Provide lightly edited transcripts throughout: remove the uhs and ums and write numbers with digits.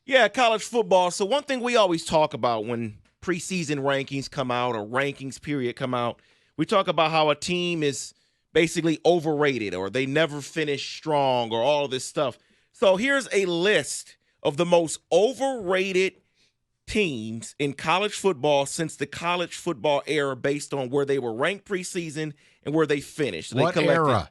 Yeah, college football. So one thing we always talk about when preseason rankings come out or rankings period come out, we talk about how a team is basically overrated or they never finish strong or all of this stuff. So here's a list of the most overrated teams in college football since the college football era based on where they were ranked preseason and where they finished. So What era?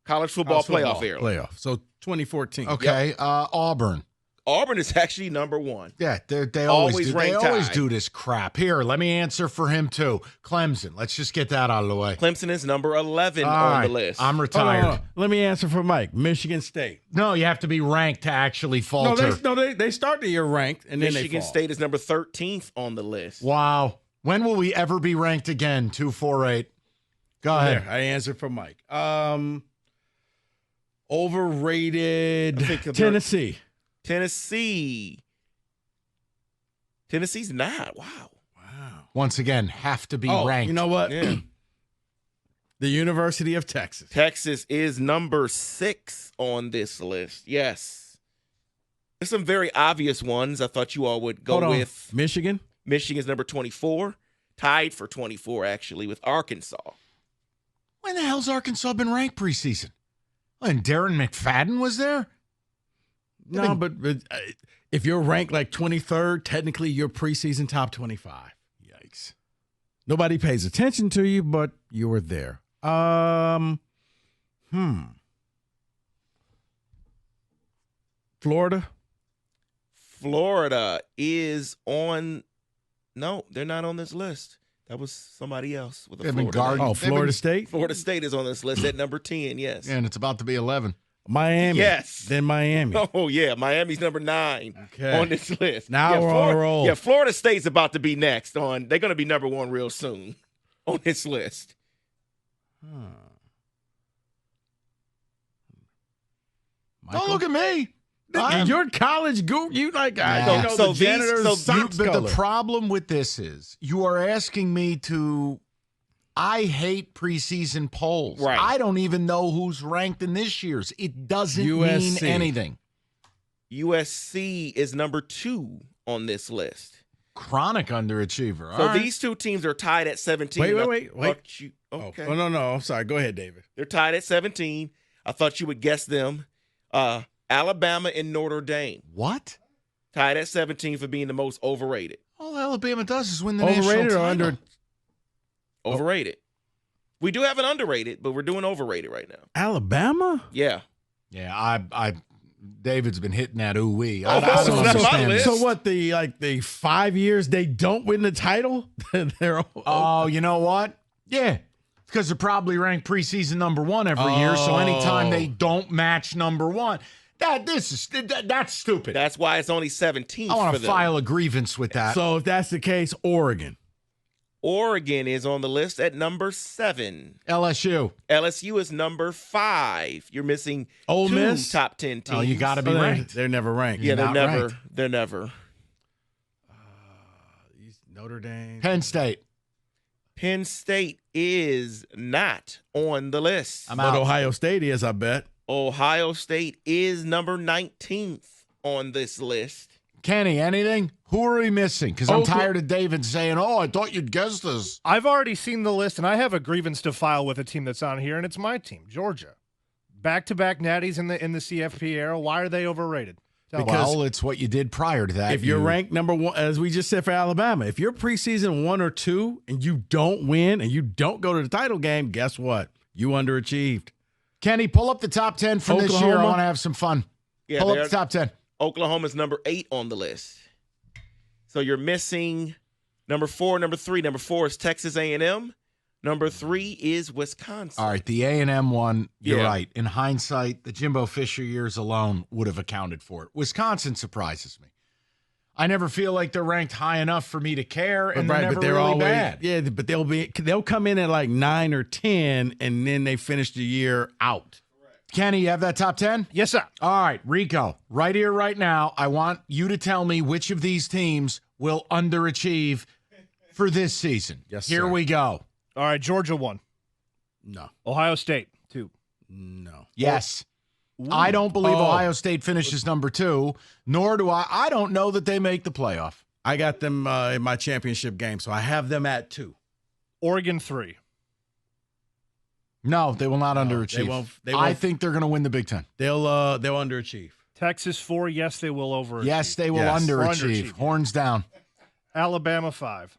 College football playoff era. Playoff. So 2014. Okay, Yep. Auburn. Auburn is actually number one. Yeah, they always do. They ranked always high. do this crap. Here, let me answer for him too. Clemson. Let's just get that out of the way. Clemson is number 11 All on right, the list. I'm retired. Hold on. Let me answer for Mike. Michigan State. No, you have to be ranked to actually falter. They start the year ranked and then Michigan they fall. State is number 13th on the list. Wow. When will we ever be ranked again? 248. Go ahead. There, I answered for Mike. Overrated I think Tennessee. Tennessee's not. Wow. Once again, have to be ranked. You know what? Yeah. The University of Texas. Texas is number 6 on this list. Yes. There's some very obvious ones I thought you all would go Hold on. with. Michigan. Michigan's number 24. Tied for 24, actually, with Arkansas. When the hell's Arkansas been ranked preseason? And Darren McFadden was there? No, but if you're ranked like 23rd, technically you're preseason top 25. Yikes. Nobody pays attention to you, but you were there. Florida. Florida is on. No, they're not on this list. That was somebody else with a They've been Florida guarding- name. Oh, Florida State. Florida State is on this list at number 10, yes. And it's about to be 11. Miami. Yes. Then Miami. Oh, yeah. Miami's number 9 Okay. on this list. Now yeah, we're on a roll. Yeah, Florida State's about to be next on. They're going to be number 1 real soon on this list. Don't look at me. You're college guru. You like Yeah. the janitor's socks But color. the problem with this is you are asking me to. I hate preseason polls. Right. I don't even know who's ranked in this year's. It doesn't mean USC. anything. USC is number 2 on this list. Chronic underachiever. So All right. these two teams are tied at 17. Wait. Okay. Oh, no. I'm sorry. Go ahead, David. They're tied at 17. I thought you would guess them. Alabama and Notre Dame What? tied at 17 for being the most overrated. All Alabama does is win the Overrated national or title. under? Overrated. We do have an underrated, but we're doing overrated right now. Alabama? Yeah. Yeah, I David's been hitting that ooh-wee. Oh, I that's don't not my understand list. this. So what? The 5 years they don't win the title? They're Oh, you know what? Yeah, because they're probably ranked preseason number 1 every year. So anytime they don't match number 1, that's stupid. That's why it's only 17th I want for to them. file a grievance with that. So if that's the case, Oregon. Oregon is on the list at number 7. LSU. LSU is number 5. You're missing Ole 2 Miss? top 10 teams. Oh, you got to be Oh, ranked. They're never ranked. Yeah, not ranked. They're never. Notre Dame. Penn State. Penn State is not on the list. I'm But out. Ohio State is, I bet. Ohio State is number 19th on this list. Kenny, anything? Who are we missing? Because I'm Okla- tired of David saying, "Oh, I thought you'd guess this." I've already seen the list, and I have a grievance to file with a team that's on here, and it's my team, Georgia. Back-to-back natties in the CFP era. Why are they overrated? Tell me. Well, it's what you did prior to that. If you're ranked number 1, as we just said for Alabama, if you're preseason 1 or 2 and you don't win and you don't go to the title game, guess what? You underachieved. Kenny, pull up the top 10 from this year. I Oklahoma? want to have some fun. Yeah, Pull up they're- the top 10. Oklahoma's number 8 on the list. So you're missing number 4, number 3. Number 4 is Texas A&M. Number 3 is Wisconsin. All right, the A&M one, you're Yeah. right. In hindsight, the Jimbo Fisher years alone would have accounted for it. Wisconsin surprises me. I never feel like they're ranked high enough for me to care, and they're never really always bad. Yeah, but they'll come in at like 9 or 10 and then they finish the year out. Kenny, you have that top 10? Yes, sir. All right, Rico, right here, right now, I want you to tell me which of these teams will underachieve for this season. Yes, Here sir. we go. All right, Georgia 1. No. Ohio State 2. No. Yes. I don't believe Ohio State finishes number 2, nor do I don't know that they make the playoff. I got them in my championship game, so I have them at 2. Oregon 3. No, they will not underachieve. They won't. I think they're going to win the Big Ten. They'll underachieve. Texas 4. Yes, they will overachieve. Yes, they will underachieve. Horns down. Alabama 5.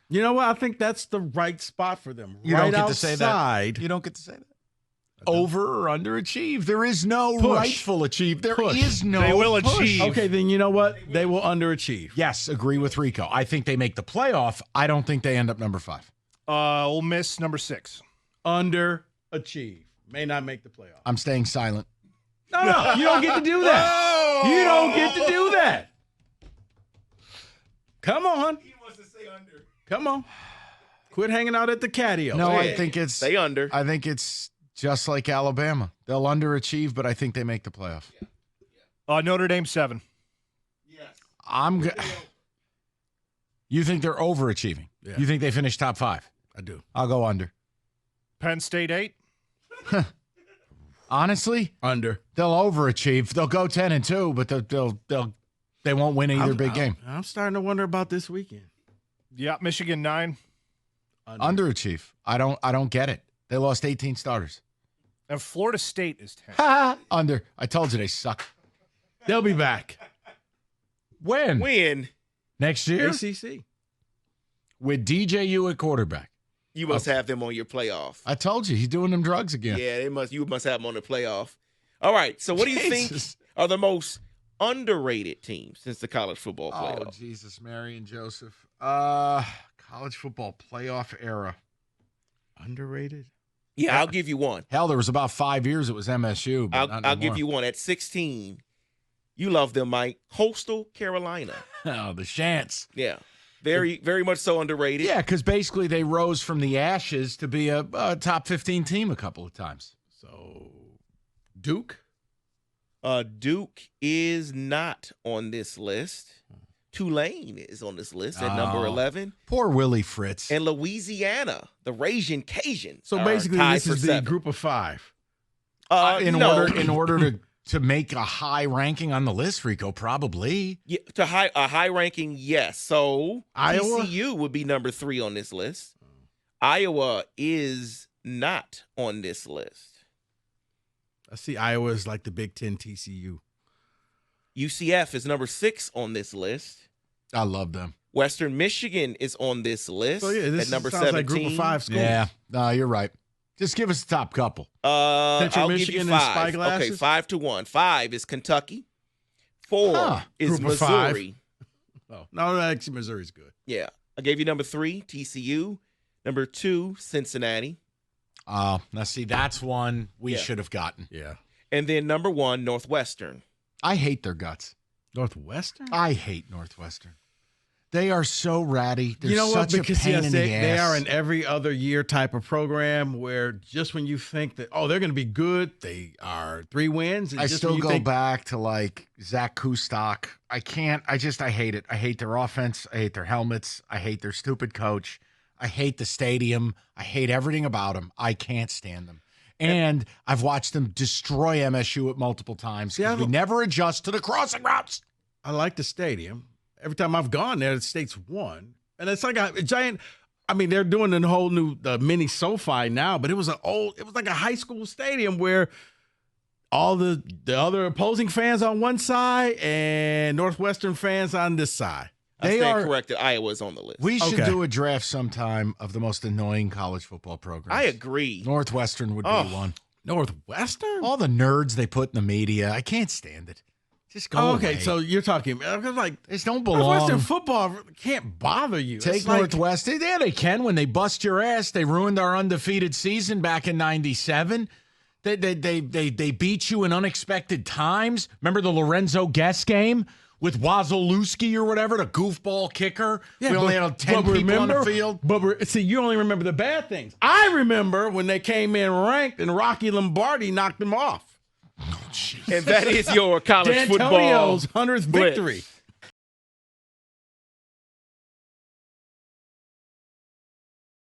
You know what? I think that's the right spot for them. You right don't get outside. to say that. You don't get to say that. Over or underachieve. There is no rightful achieve. There is no They will push. achieve. Okay, then you know what? They will underachieve. Yes, agree with Rico. I think they make the playoff. I don't think they end up number 5. Ole Miss number 6. Underachieve. May not make the playoff. I'm staying silent. No, you don't get to do that. You don't get to do that. Come on. He wants to say under. Come on. Quit hanging out at the catio. No, I think it's Stay under. I think it's just like Alabama. They'll underachieve, but I think they make the playoff. Notre Dame 7. Yes. You think they're overachieving? Yeah. You think they finish top 5? I do. I'll go under. Penn State 8. Honestly, Under. they'll overachieve. They'll go 10-2, but they won't win either big game. I'm starting to wonder about this weekend. Yeah, Michigan 9. Underachieve. I don't get it. They lost 18 starters. And Florida State is 10. Under. I told you they suck. They'll be back. When? Win. Next year? ACC. With DJU at quarterback. You must have them on your playoff. I told you, he's doing them drugs again. Yeah, you must have them on the playoff. All right. So what do you think Jesus. are the most underrated teams since the college football Oh, playoff? Jesus, Mary and Joseph. College football playoff era. Underrated? Yeah, I'll give you one. Hell, there was about 5 years it was MSU. But I'll give you one. At 16, you love them, Mike. Coastal Carolina. Oh, the Shants. Yeah. Very, very much so underrated. Yeah, because basically they rose from the ashes to be a top 15 team a couple of times. So, Duke? Duke is not on this list. Tulane is on this list at number 11. Poor Willie Fritz. And Louisiana, the Ragin' Cajuns. So are basically, tied this for is the 7. group of 5. In No. order to make a high ranking on the list, Rico, probably. Yeah, a high ranking, yes. So Iowa? TCU would be number 3 on this list. Iowa is not on this list. I see Iowa is like the Big Ten TCU. UCF is number 6 on this list. I love them. Western Michigan is on this list So yeah, this at number sounds 17. like group of 5 schools. Yeah, no, you're right. Just give us the top couple. Central I'll Michigan give you and 5. Spyglasses? Okay, 5-1. 5 is Kentucky. 4 is Group of 5. Missouri. Oh, no, actually, Missouri's good. Yeah. I gave you number 3, TCU. Number 2, Cincinnati. Now, see, that's one we Yeah. should have gotten. Yeah. And then number 1, Northwestern. I hate their guts. Northwestern? I hate Northwestern. They are so ratty. They're You know what? such Because a pain yes, in the they ass. are an every other year type of program where just when you think that, oh, they're going to be good, they are 3 wins. And I just still when you go think, back to like Zach Kustok. I can't. I hate it. I hate their offense. I hate their helmets. I hate their stupid coach. I hate the stadium. I hate everything about them. I can't stand them. And I've watched them destroy MSU at multiple times. Yeah, We never adjust to the crossing routes. I like the stadium. Every time I've gone there, the state's won. And it's like a giant, I mean, they're doing a whole new mini SoFi now, but it was like a high school stadium where all the other opposing fans on one side and Northwestern fans on this side. I stand corrected. Iowa's on the list. We should Okay. do a draft sometime of the most annoying college football programs. I agree. Northwestern would be one. Northwestern? All the nerds they put in the media, I can't stand it. Just go Oh, okay, away. so you're talking, I was like, They just don't belong. Northwestern football can't bother you. Take It's like- Northwestern. Yeah, they can. When they bust your ass, they ruined our undefeated season back in '97. They beat you in unexpected times. Remember the Lorenzo Guest game with Wazolewski or whatever, the goofball kicker? Yeah, we only had 10 people on the field. But see, you only remember the bad things. I remember when they came in ranked and Rocky Lombardi knocked them off. And that is your college football D'Antonio's 100th blitz. victory.